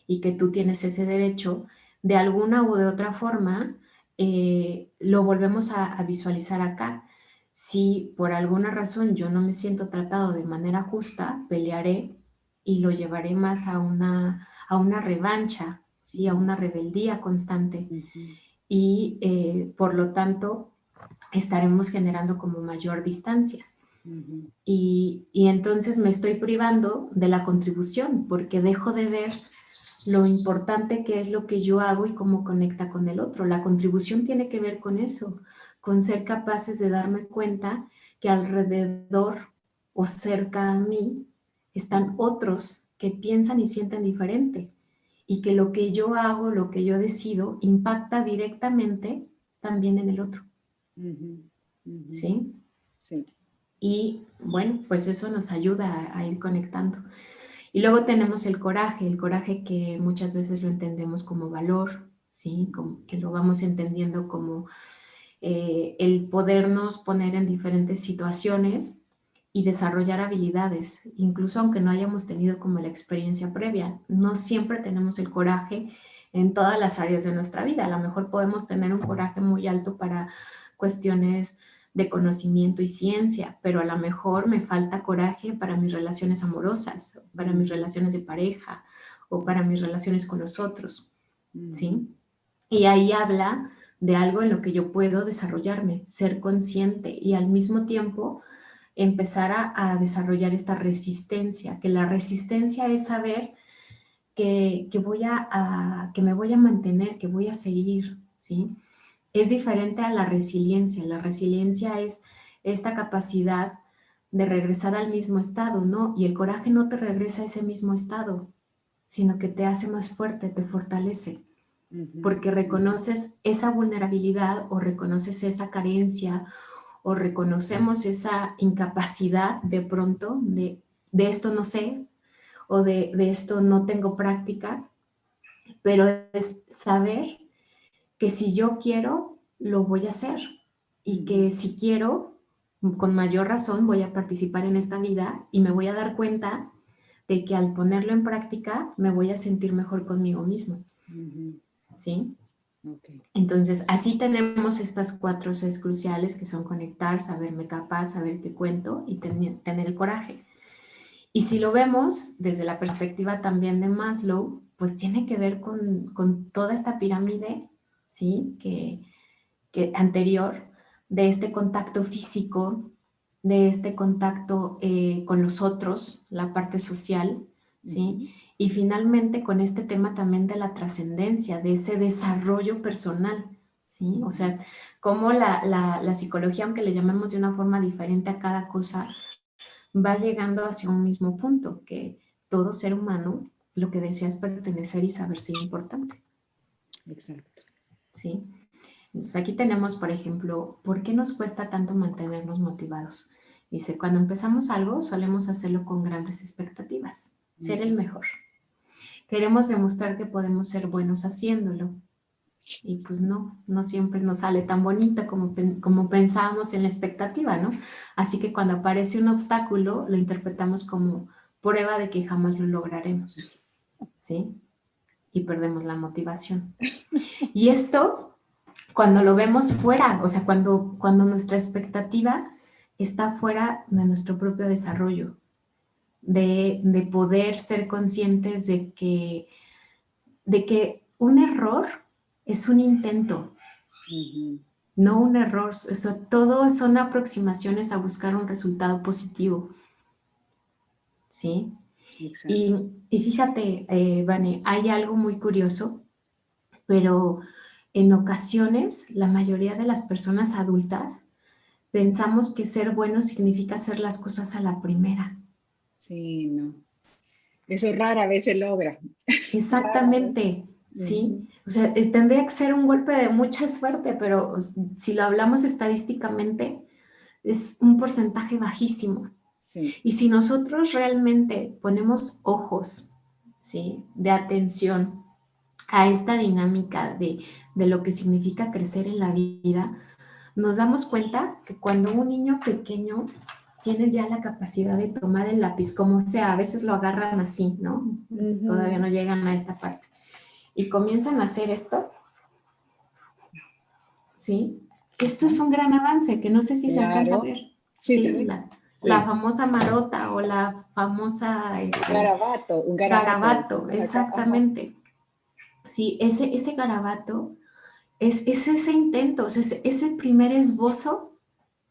Y que tú tienes ese derecho, de alguna u de otra forma, lo volvemos a visualizar acá. Si por alguna razón yo no me siento tratado de manera justa, pelearé y lo llevaré más a una revancha, ¿sí? A una rebeldía constante. Y por lo tanto estaremos generando como mayor distancia. Y entonces me estoy privando de la contribución porque dejo de ver lo importante que es lo que yo hago y cómo conecta con el otro. La contribución tiene que ver con eso, con ser capaces de darme cuenta que alrededor o cerca a mí están otros que piensan y sienten diferente y que lo que yo hago, lo que yo decido, impacta directamente también en el otro. ¿Sí? Sí. Y bueno, pues eso nos ayuda a ir conectando. Y luego tenemos el coraje que muchas veces lo entendemos como valor, ¿sí? Como que lo vamos entendiendo como el podernos poner en diferentes situaciones y desarrollar habilidades, incluso aunque no hayamos tenido como la experiencia previa. No siempre tenemos el coraje en todas las áreas de nuestra vida. A lo mejor podemos tener un coraje muy alto para cuestiones de conocimiento y ciencia, pero a lo mejor me falta coraje para mis relaciones amorosas, para mis relaciones de pareja o para mis relaciones con los otros, ¿sí? Y ahí habla de algo en lo que yo puedo desarrollarme, ser consciente y al mismo tiempo empezar a desarrollar esta resistencia, que la resistencia es saber que me voy a mantener, que voy a seguir, ¿sí? Es diferente a la resiliencia. La resiliencia es esta capacidad de regresar al mismo estado, ¿no? Y el coraje no te regresa a ese mismo estado, sino que te hace más fuerte, te fortalece, porque reconoces esa vulnerabilidad o reconoces esa carencia o reconocemos esa incapacidad de pronto de esto no sé o de esto no tengo práctica, pero es saber que si yo quiero, lo voy a hacer y que si quiero, con mayor razón voy a participar en esta vida y me voy a dar cuenta de que al ponerlo en práctica me voy a sentir mejor conmigo mismo, ¿sí? Okay. Entonces, así tenemos estas 4 Cs cruciales que son conectar, saberme capaz, saber qué cuento y tener el coraje. Y si lo vemos desde la perspectiva también de Maslow, pues tiene que ver con toda esta pirámide, ¿sí? Que anterior, de este contacto físico, de este contacto con los otros, la parte social, ¿sí? Y finalmente con este tema también de la trascendencia, de ese desarrollo personal, ¿sí? O sea, cómo la psicología, aunque le llamemos de una forma diferente a cada cosa, va llegando hacia un mismo punto, que todo ser humano lo que desea es pertenecer y saber ser importante. Exacto. ¿Sí? Entonces aquí tenemos, por ejemplo, ¿por qué nos cuesta tanto mantenernos motivados? Dice, cuando empezamos algo, solemos hacerlo con grandes expectativas, ser el mejor. Queremos demostrar que podemos ser buenos haciéndolo. Y pues no siempre nos sale tan bonita como pensábamos en la expectativa, ¿no? Así que cuando aparece un obstáculo, lo interpretamos como prueba de que jamás lo lograremos, ¿sí? Y perdemos la motivación. Y esto, cuando lo vemos fuera, o sea, cuando nuestra expectativa está fuera de nuestro propio desarrollo, de poder ser conscientes de que un error es un intento, no un error. Eso, todo son aproximaciones a buscar un resultado positivo, ¿sí? Exacto. Y fíjate, Vane, hay algo muy curioso, pero en ocasiones la mayoría de las personas adultas pensamos que ser bueno significa hacer las cosas a la primera. Sí, no. Eso rara vez se logra. Exactamente, ¿sí? O sea, tendría que ser un golpe de mucha suerte, pero si lo hablamos estadísticamente, es un porcentaje bajísimo. Sí. Y si nosotros realmente ponemos ojos, ¿sí? De atención a esta dinámica de lo que significa crecer en la vida, nos damos cuenta que cuando un niño pequeño tiene ya la capacidad de tomar el lápiz, como sea, a veces lo agarran así, ¿no? Todavía no llegan a esta parte. Y comienzan a hacer esto, ¿sí? Esto es un gran avance, que no sé si se alcanza a ver. Sí, ¿Sí? se ve. La famosa marota o la famosa... Garabato, un garabato, decimos acá. exactamente. Sí, ese garabato es ese intento, o sea, es el primer esbozo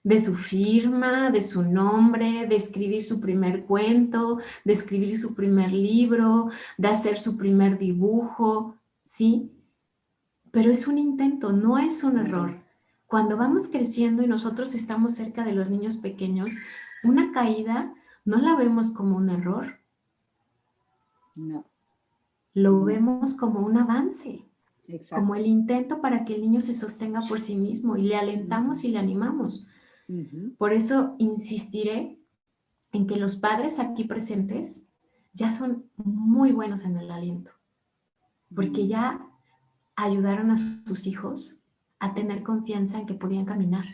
de su firma, de su nombre, de escribir su primer cuento, de escribir su primer libro, de hacer su primer dibujo, ¿sí? Pero es un intento, no es un error. Cuando vamos creciendo y nosotros estamos cerca de los niños pequeños, una caída no la vemos como un error. No. Lo vemos como un avance. Exacto. Como el intento para que el niño se sostenga por sí mismo y le alentamos y le animamos. Por eso insistiré en que los padres aquí presentes ya son muy buenos en el aliento, porque ya ayudaron a sus hijos a tener confianza en que podían caminar,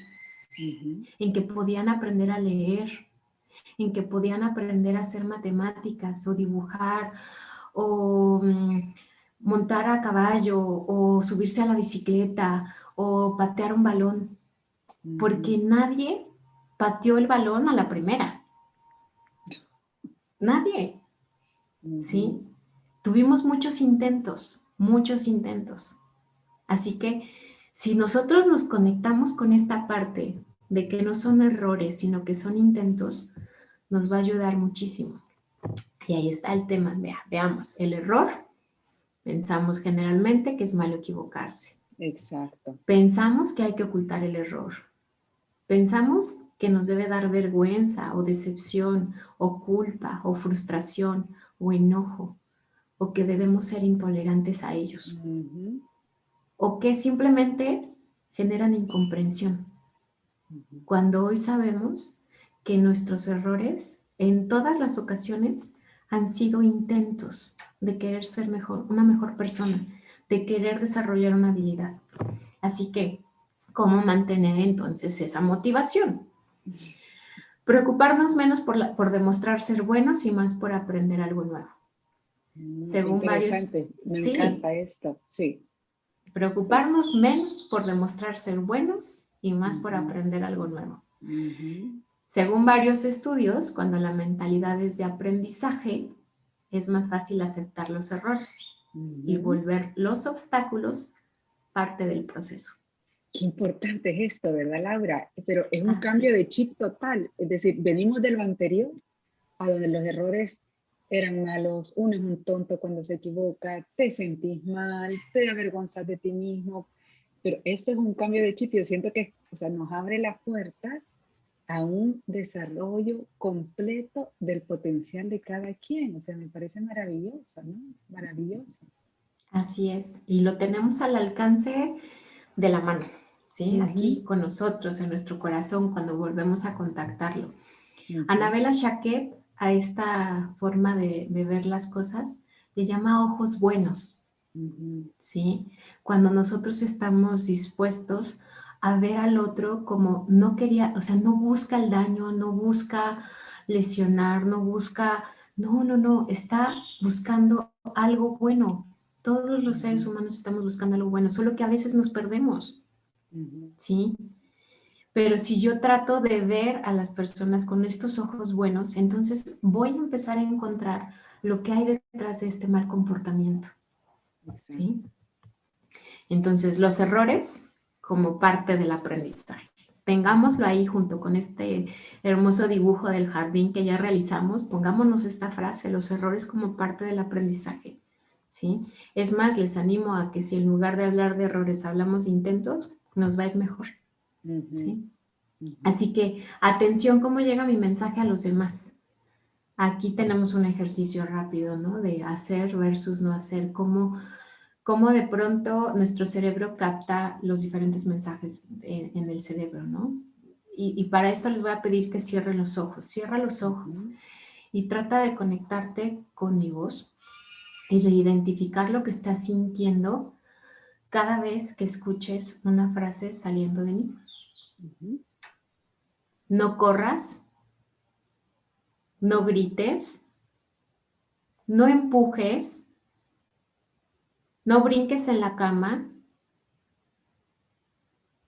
en que podían aprender a leer, en que podían aprender a hacer matemáticas o dibujar o montar a caballo o subirse a la bicicleta o patear un balón, porque nadie pateó el balón a la primera. Nadie, ¿sí? Tuvimos muchos intentos, muchos intentos. Así que si nosotros nos conectamos con esta parte de que no son errores, sino que son intentos, nos va a ayudar muchísimo. Y ahí está el tema. Veamos, el error, pensamos generalmente que es malo equivocarse. Exacto. Pensamos que hay que ocultar el error. Pensamos que nos debe dar vergüenza o decepción o culpa o frustración o enojo o que debemos ser intolerantes a ellos Ujú, o que simplemente generan incomprensión. ujú. Cuando hoy sabemos que nuestros errores en todas las ocasiones han sido intentos de querer ser mejor, una mejor persona, de querer desarrollar una habilidad. Así que, ¿cómo mantener entonces esa motivación? Preocuparnos menos por demostrar ser buenos y más por aprender algo nuevo. Qué Según varios, interesante. Me sí, encanta esto. Sí, sí. preocuparnos menos por demostrar ser buenos y más por Ujú, aprender algo nuevo. ujú, Según varios estudios, cuando la mentalidad es de aprendizaje, es más fácil aceptar los errores y ujú. volver los obstáculos parte del proceso. Qué importante es esto, ¿verdad, Laura? Pero es un Así cambio es. de chip total. Es decir, venimos de lo anterior a donde los errores eran malos, uno es un tonto cuando se equivoca, te sentís mal, te avergonzas de ti mismo, pero esto es un cambio de chip. Yo siento que, o sea, nos abre las puertas a un desarrollo completo del potencial de cada quien. O sea, me parece maravilloso, ¿no? Maravilloso. Así es. Y lo tenemos al alcance de la mano, ¿sí? Aquí Ujú, con nosotros, en nuestro corazón, cuando volvemos a contactarlo. ujú, Annabella Shaquet, a esta forma de ver las cosas, le llama ojos buenos, ujú, ¿sí? Cuando nosotros estamos dispuestos a ver al otro como no quería, o sea, no busca el daño, no busca lesionar, no busca, no, está buscando algo bueno. Todos los seres ujú, humanos estamos buscando algo bueno, solo que a veces nos perdemos, ujú, ¿sí? Pero si yo trato de ver a las personas con estos ojos buenos, entonces voy a empezar a encontrar lo que hay detrás de este mal comportamiento, exacto. ¿sí? Entonces, los errores como parte del aprendizaje. Tengámoslo ahí junto con este hermoso dibujo del jardín que ya realizamos, pongámonos esta frase, los errores como parte del aprendizaje, ¿sí? Es más, les animo a que si en lugar de hablar de errores hablamos de intentos, nos va a ir mejor, Ujú, ¿sí? ujú. Así que atención cómo llega mi mensaje a los demás. Aquí tenemos un ejercicio rápido, ¿no? De hacer versus no hacer, cómo de pronto nuestro cerebro capta los diferentes mensajes en el cerebro, ¿no? Y para esto les voy a pedir que cierren los ojos. Cierra los ojos Ujú, y trata de conectarte con mi voz y de identificar lo que estás sintiendo cada vez que escuches una frase saliendo de mí. ujú, No corras, no grites, no empujes, no brinques en la cama,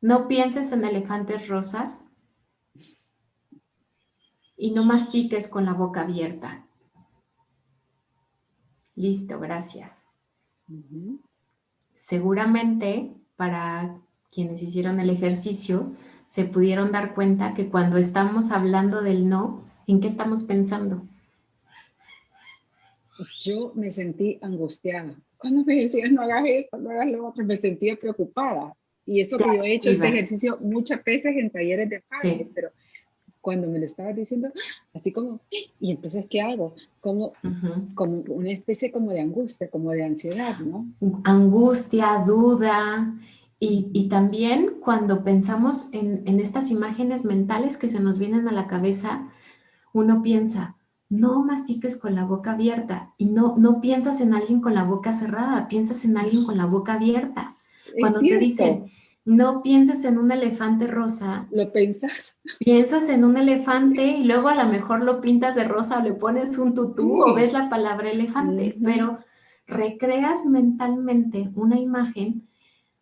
no pienses en elefantes rosas y no mastiques con la boca abierta. Listo, gracias. ujú. Seguramente para quienes hicieron el ejercicio se pudieron dar cuenta que cuando estamos hablando del no, ¿en qué estamos pensando? Yo me sentí angustiada. Cuando me decían no hagas esto, no hagas lo otro, me sentía preocupada. Y eso Te que yo he hecho este activa. ejercicio muchas veces en talleres de padres, Sí. pero cuando me lo estabas diciendo, así como, ¿y entonces qué hago? Ujú. Como una especie como de angustia, como de ansiedad, ¿no? Angustia, duda y Ujú, también cuando pensamos en estas imágenes mentales que se nos vienen a la cabeza, uno piensa, no mastiques con la boca abierta y no piensas en alguien con la boca cerrada, piensas en alguien con la boca abierta. es Cuando te cierto, dicen, no pienses en un elefante rosa, lo pensás. piensas en un elefante Sí, y luego a lo mejor lo pintas de rosa o le pones un tutú o ves sí. la palabra elefante, Ujú, pero recreas mentalmente una imagen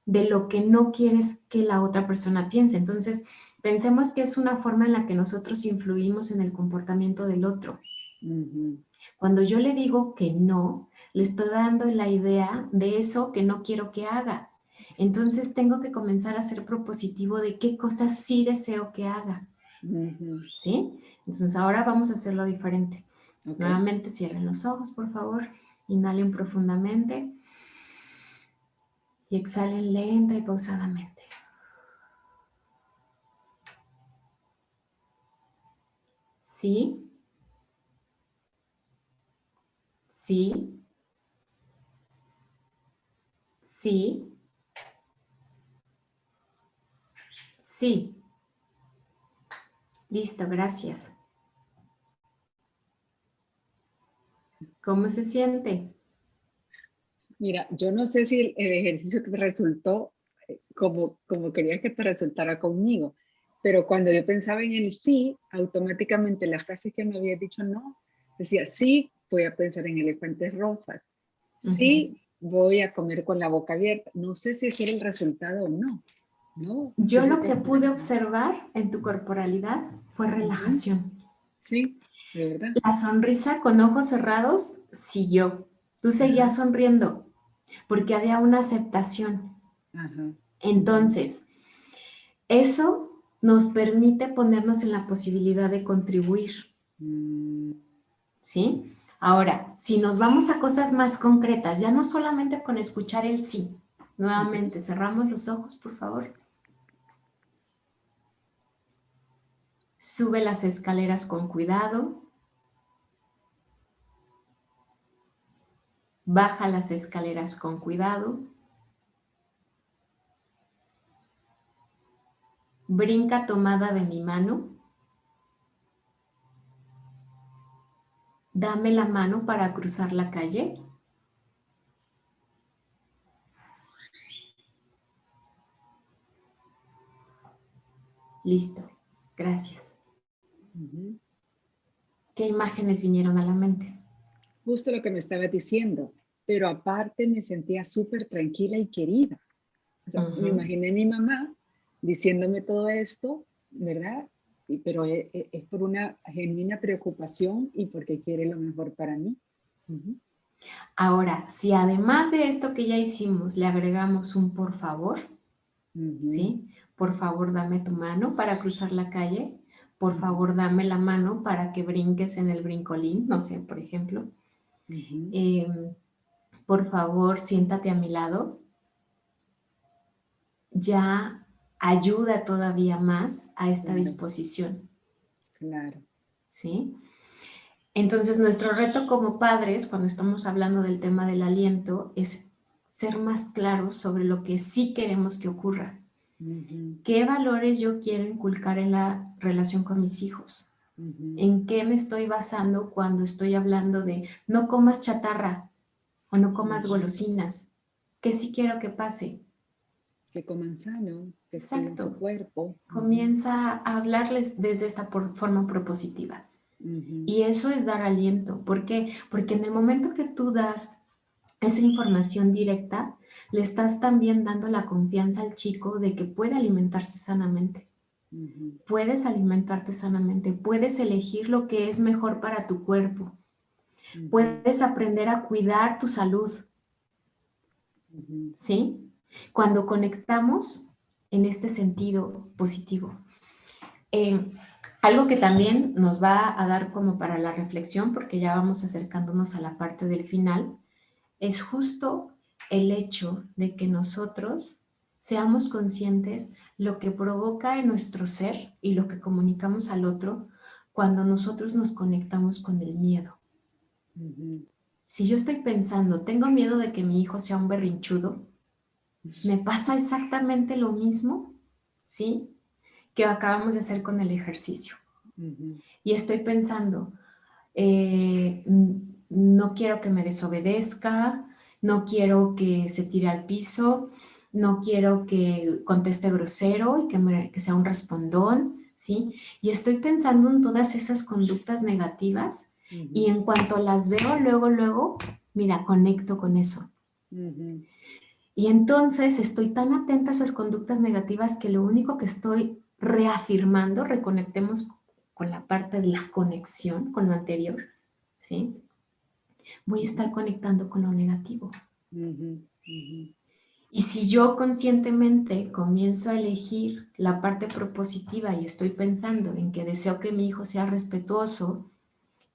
de lo que no quieres que la otra persona piense. Entonces, pensemos que es una forma en la que nosotros influimos en el comportamiento del otro. ujú. Cuando yo le digo que no, le estoy dando la idea de eso que no quiero que haga. Entonces tengo que comenzar a ser propositivo de qué cosas sí deseo que haga. Ujú. ¿Sí? Entonces ahora vamos a hacerlo diferente. Ok. Nuevamente cierren los ojos, por favor. Inhalen profundamente y exhalen lenta y pausadamente. Sí, sí, sí, sí. Listo, gracias. ¿Cómo se siente? Mira, yo no sé si el ejercicio te resultó como querías que te resultara conmigo, pero cuando yo pensaba en el sí, automáticamente las frases que me habías dicho no, decía sí, voy a pensar en elefantes rosas, sí, voy a comer con la boca abierta. No sé si ese era el resultado o no, ¿no? Yo Es lo lo que... que pude observar en tu corporalidad fue Ujú. relajación. Sí, de verdad. La sonrisa con ojos cerrados siguió. Tú Ajá, seguías sonriendo porque había una aceptación. ajá. Ujú. Entonces, eso nos permite ponernos en la posibilidad de contribuir, Mm, ¿sí? Ahora, si nos vamos a cosas más concretas, ya no solamente con escuchar el sí. ujú. Nuevamente, cerramos los ojos, por favor. Sube las escaleras con cuidado. Baja las escaleras con cuidado. Brinca tomada de mi mano. Dame la mano para cruzar la calle. Listo. Gracias. Ujú. ¿Qué imágenes vinieron a la mente? Justo lo que me estabas diciendo, pero aparte me sentía súper tranquila y querida. O sea, me Ujú. imaginé a mi mamá diciéndome todo esto, ¿verdad? Pero es por una genuina preocupación y porque quiere lo mejor para mí. Ujú, Ahora, si además de esto que ya hicimos le agregamos un por favor, ujú, ¿sí? Por favor, dame tu mano para cruzar la calle. Por ujú, favor, dame la mano para que brinques en el brincolín, no sé, por ejemplo. ujú, Em, por favor, siéntate a mi lado. Ya ayuda todavía más a esta claro, disposición, claro. ¿sí? Entonces, nuestro reto como padres, cuando estamos hablando del tema del aliento, es ser más claros sobre lo que sí queremos que ocurra. Ujú, ¿Qué valores yo quiero inculcar en la relación con mis hijos? ujú, ¿En qué me estoy basando cuando estoy hablando de no comas chatarra o no comas ujú. golosinas? ¿Qué sí quiero que pase? Que coman sano, que cuiden su Exacto. cuerpo. Ujú, Comienza a hablarles desde esta forma propositiva. ujú, Y eso es dar aliento. ¿Por qué? Porque en el momento que tú das esa información directa, le estás también dando la confianza al chico de que puede alimentarse sanamente. ujú, Puedes alimentarte sanamente, puedes elegir lo que es mejor para tu cuerpo, ujú, puedes aprender a cuidar tu salud, ujú, ¿sí? Cuando conectamos en este sentido positivo. Eh, Algo que también nos va a dar como para la reflexión, porque ya vamos acercándonos a la parte del final, es justo el hecho de que nosotros seamos conscientes lo que provoca en nuestro ser y lo que comunicamos al otro cuando nosotros nos conectamos con el miedo. ujú. Si yo estoy pensando, tengo miedo de que mi hijo sea un berrinchudo, me pasa exactamente lo mismo, ¿sí? Que acabamos de hacer con el ejercicio. Ujú, Y estoy pensando, no quiero que me desobedezca, no quiero que se tire al piso, no quiero que conteste grosero y que sea un respondón, ¿sí? Y estoy pensando en todas esas conductas negativas y ujú, en cuanto las veo, luego, mira, conecto con eso. ujú, Y entonces estoy tan atenta a esas conductas negativas que lo único que estoy reafirmando, reconectemos con la parte de la conexión, con lo anterior, ¿sí? Voy a estar conectando con lo negativo. ujú, ujú, Y si yo conscientemente comienzo a elegir la parte propositiva y estoy pensando en que deseo que mi hijo sea respetuoso,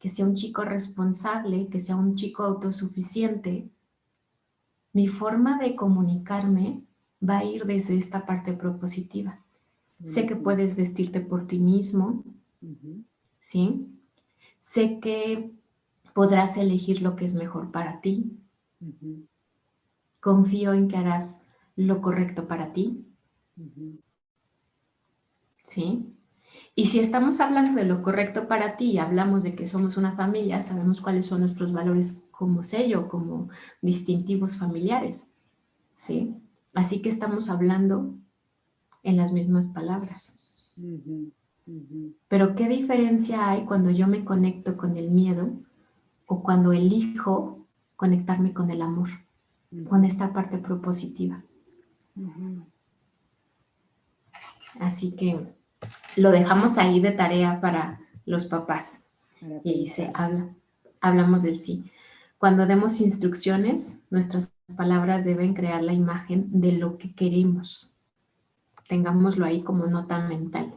que sea un chico responsable, que sea un chico autosuficiente, mi forma de comunicarme va a ir desde esta parte propositiva. Sé que puedes vestirte por ti mismo, ¿sí? Sé que podrás elegir lo que es mejor para ti. Confío en que harás lo correcto para ti, ¿sí? Y si estamos hablando de lo correcto para ti y hablamos de que somos una familia, sabemos cuáles son nuestros valores como sello, como distintivos familiares, ¿sí? Así que estamos hablando en las mismas palabras. Pero ¿qué diferencia hay cuando yo me conecto con el miedo o cuando elijo conectarme con el amor, con esta parte propositiva? Así que lo dejamos ahí de tarea para los papás. Y dice, hablamos del sí. Cuando demos instrucciones, nuestras palabras deben crear la imagen de lo que queremos. Tengámoslo ahí como nota mental.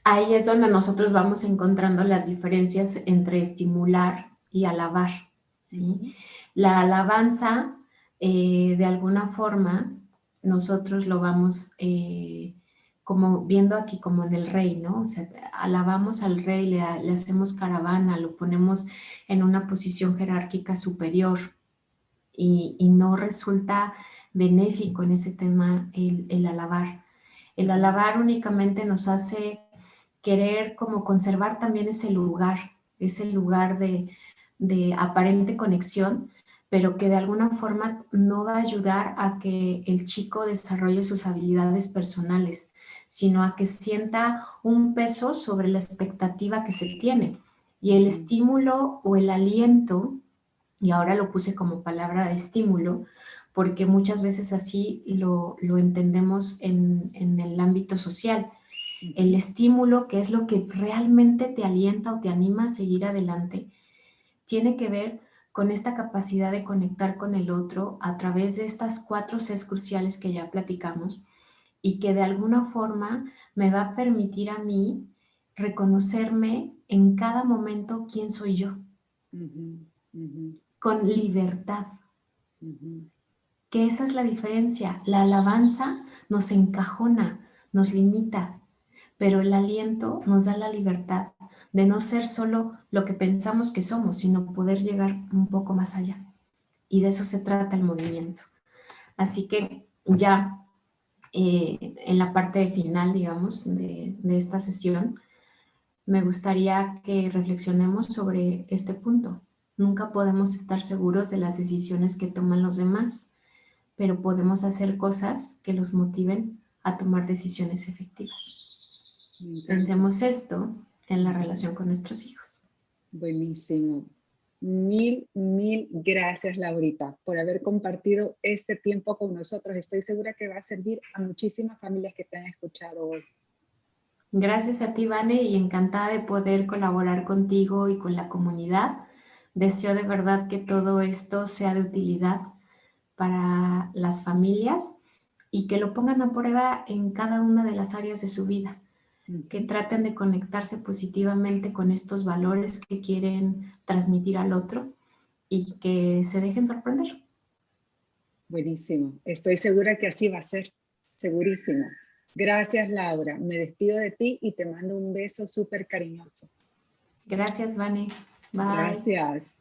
Ahí es donde nosotros vamos encontrando las diferencias entre estimular y alabar, ¿sí? La alabanza, de alguna forma, nosotros lo vamos como viendo aquí como en el rey, ¿no? O sea, alabamos al rey, le hacemos caravana, lo ponemos en una posición jerárquica superior y no resulta benéfico en ese tema el alabar. El alabar únicamente nos hace querer como conservar también ese lugar de aparente conexión, pero que de alguna forma no va a ayudar a que el chico desarrolle sus habilidades personales, sino a que sienta un peso sobre la expectativa que se tiene. Y el estímulo o el aliento, y ahora lo puse como palabra de estímulo, porque muchas veces así lo entendemos en el ámbito social. El estímulo, que es lo que realmente te alienta o te anima a seguir adelante, tiene que ver con esta capacidad de conectar con el otro a través de estas 4 Cs cruciales que ya platicamos y que de alguna forma me va a permitir a mí reconocerme en cada momento quién soy yo, con libertad. Que esa es la diferencia. La alabanza nos encajona, nos limita, pero el aliento nos da la libertad de no ser solo lo que pensamos que somos, sino poder llegar un poco más allá. Y de eso se trata el movimiento. Así que ya en la parte final, digamos, de esta sesión, me gustaría que reflexionemos sobre este punto. Nunca podemos estar seguros de las decisiones que toman los demás, pero podemos hacer cosas que los motiven a tomar decisiones efectivas. Pensemos esto en la relación con nuestros hijos. Buenísimo. Mil gracias, Laurita, por haber compartido este tiempo con nosotros. Estoy segura que va a servir a muchísimas familias que te han escuchado hoy. Gracias a ti, Vane, y encantada de poder colaborar contigo y con la comunidad. Deseo de verdad que todo esto sea de utilidad para las familias y que lo pongan a prueba en cada una de las áreas de su vida, que traten de conectarse positivamente con estos valores que quieren transmitir al otro y que se dejen sorprender. Buenísimo. Estoy segura que así va a ser. Segurísimo. Gracias, Laura. Me despido de ti y te mando un beso súper cariñoso. Gracias, Vane. Bye. Gracias.